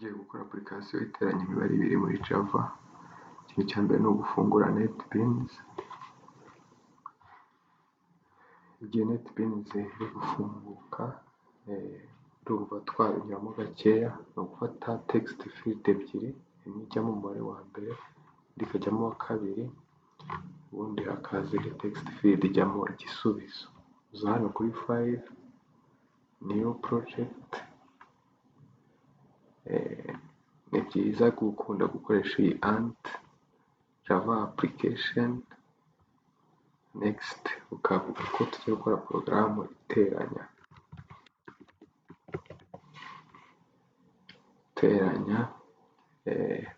Tugiye gukora application iteranya imibare ibiri muri Java. Ikintu cya mbere ni ugufungura NetBeans. Igihe NetBeans iri gufunguka, urumva twabinyuramo gakeya. Ni ugufata text field ebyiri, imwe ijyamo umubare wa mbere, indi ikajyamo uwa kabiri, ubundi hakaza indi text field ijyamo igisubizo. Uza hano kuri file, new project. Ni byiza gukunda gukoresha iyi ant java application. Next ukavuga ko tugiye gukora porogaramu iteranya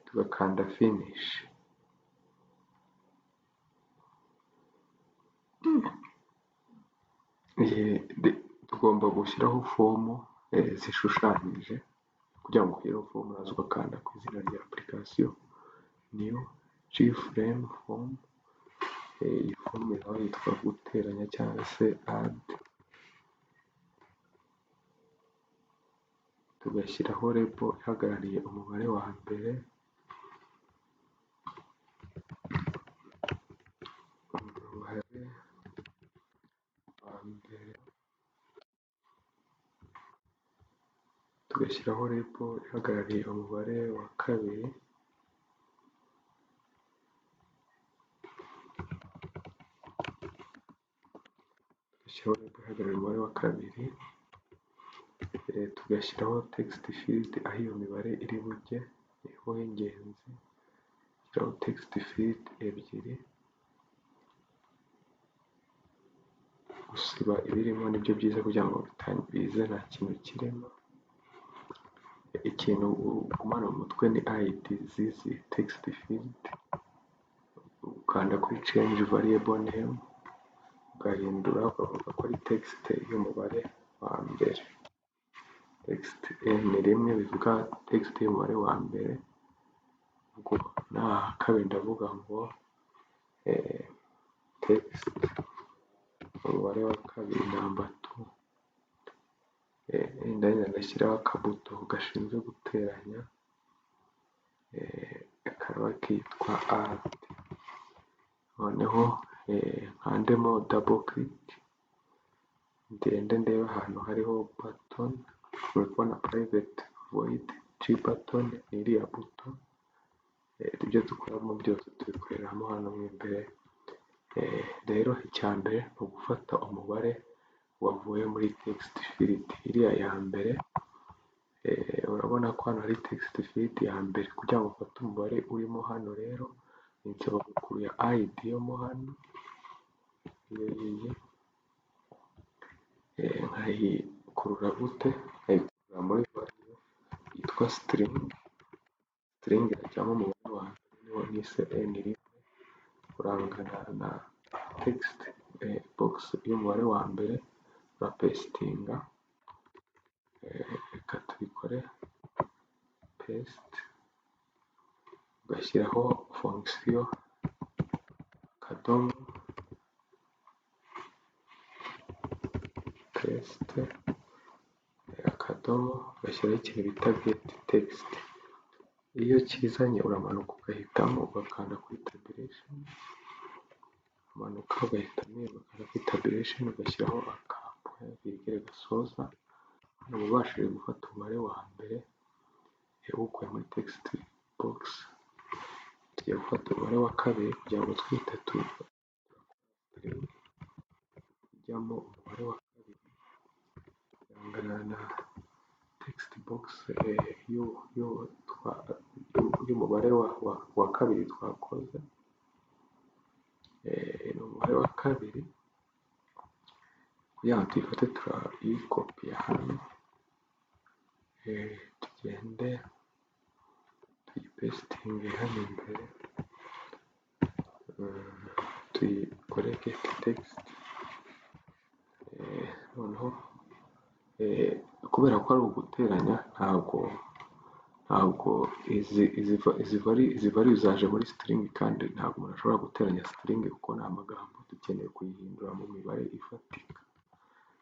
tugakanda finish. Tugomba gushyiraho fomu zishushanyije. Kugira ngo ushyireho fomu uraza ugakanda ku izina rya application new gframe form. Iyi fomu nayo yitwa guteranya cyangwa se add. Tugashyiraho label ihagarariye umubare wa mbere, tugashyiraho label ihagarariye umubare wa kabiri, tugashyiraho text field aho iyo mibare iri bujye, niho ingenzi. Shyiraho text field ebyiri, gusiba ibirimo nibyo byiza kugira ngo bize nta kintu kirimo. Ikintu ugumana mu mutwe ni id z'izi text field. Ukanda kuri change variable name, ugahindura ukavuga ko ari text y'umubare wa mbere. Text ni rimwe bivuga text y'umubare wa mbere. Ubwo naha kabiri ndavuga ngo text umubare wa kabiri number 2. Ndashyiraho akabuto gashinzwe guteranya, kaba kitwa add. Noneho nkandemo double click, ngende ndebe ahantu hariho button. Uri kubona private void gbutton ni iriya buto. Ibyo dukoramo byose tubikoreramo hano mo imbere. Rero icya mbere ni ugufata umubare wavuye muri text field iriya ya mbere. Urabona ko hano hari text field ya mbere. Kugira ngo ufate umubare urimo hano rero nisaba gukuruya id yo mo hano, nkayikurura gute? Nkayikurura muri value yitwa string. String irajyamo umubare wa mbere niwo nise n rimwe, urangana na text box y'umubare wa mbere, urapestinga. Reka tubikore paste, ugashyiraho fonction akadomo paste akadomo, ugashyiraho ikintu bita get text. Iyo kizanye uramanuka ugahitamo ugakanda kuri tabulation, umanuka ugahitamo ugakanda kuri tabulation, ugashyiraho virgule gasoza. Hano ubashije gufata umubare wa mbere uwukuye muri text box. Tugiye gufata umubare wa kabiri kugira ngo twite ujyamo umubare wa kabiri urangana na text box y'umubare wa kabiri twakoze. Ni umubare wa kabiri. Kugira ngo tuyifate turayikopiya hano, tugende tuyipestinge hano imbere, tuyikore get text. Noneho kubera ko ari uguteranya, ntabwo izi value zaje muri string, kandi ntabwo umuntu ashobora guteranya string kuko ni amagambo. Dukeneye kuyihindura mu mibare ifatika.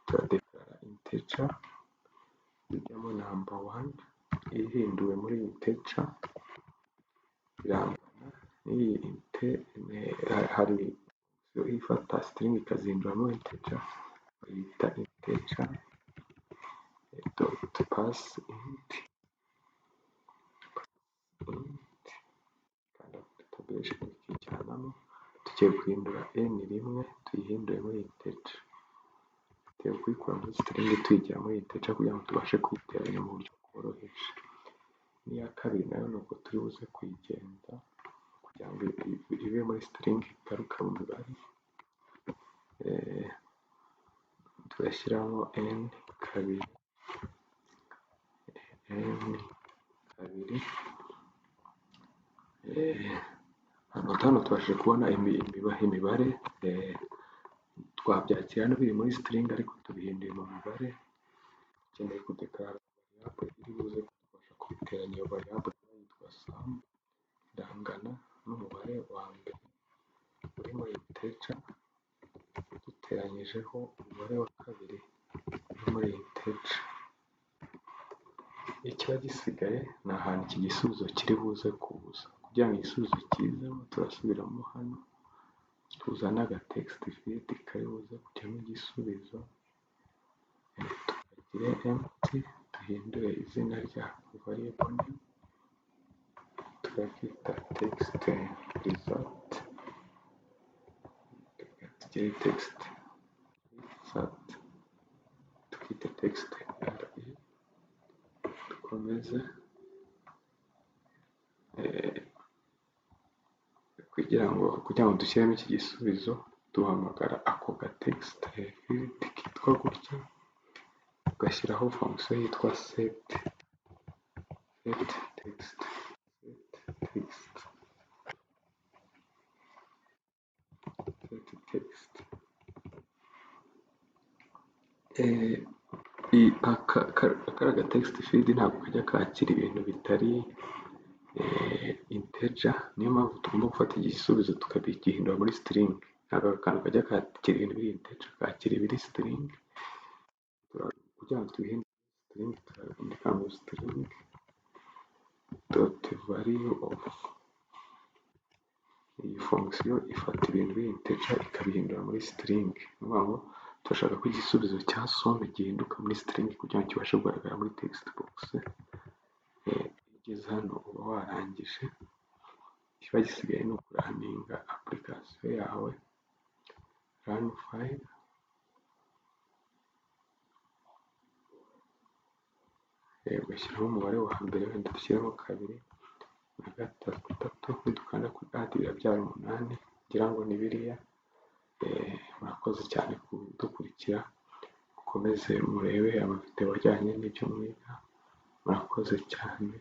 Turadeklara integer ijyamo number 1, ihinduwe muri integer birangana n'iyi hari ifata string ikazihinduramo integer bayita integer dot pass int kandi database ikijyanamo tugiye guhindura n rimwe tuyihindure muri integer tugiye kuyikura muri string tuyijyana muri integer kugira ngo tubashe kuyiteranya mu buryo bworoheje. N'iya kabiri nayo ni uko turi buze kuyigenza kugira ngo ibe muri string igaruka mu mibare tugashyiramo n kabiri hano tubashije kubona imibare twabyakira no biri muri string ariko tubihinduye mu mibare dukeneye kudekarara variable iri buze kudufasha kubiteranya iyo variable yitwa sum irangana n'umubare wa mbere uri muri integer duteranyijeho umubare wa kabiri uri muri integer. Ikiba gisigaye ni ahantu iki gisubizo kiri buze kuza. Kugira ngo igisubizo kizemo turasubiramo hano tuzana agatext field kari buze kujyamo igisubizo tukagire empty duhindure izina rya variable name tukakita text result tukagire text result tukite text re dukomeze kugira ngo dushyiremo iki gisubizo duhamagara ako gatext field kitwa gutya tugashyiraho function yitwa set text aka text field ntabwo kajya kakira ibintu bitari integer, niyo mpamvu tugomba gufata igisubizo tukabigihindura muri string. Ntabwo akantu kajya kakira ibintu biri integer kakira ibiri string. Kugira ngo tubihindure string turandika ngo string dot value of iyi function ifata ibintu biri integer ikabihindura muri string. Ni ukuvuga ngo turashaka ko igisubizo cya some gihinduka muri string kugira ngo kibashe kugaragara muri text box. Ugeze hano uba warangije, kiba gisigaye ni ukuraninga application yawe run file ugashyiraho umubare wa mbere wenda dushyiraho kabiri na gatatu nidukanda kuri add birabyara 8 ngira ngo ni biriya. Murakoze cyane kudukurikira, mukomeze murebe amavideo ajyanye n'ibyo mwiga, murakoze cyane.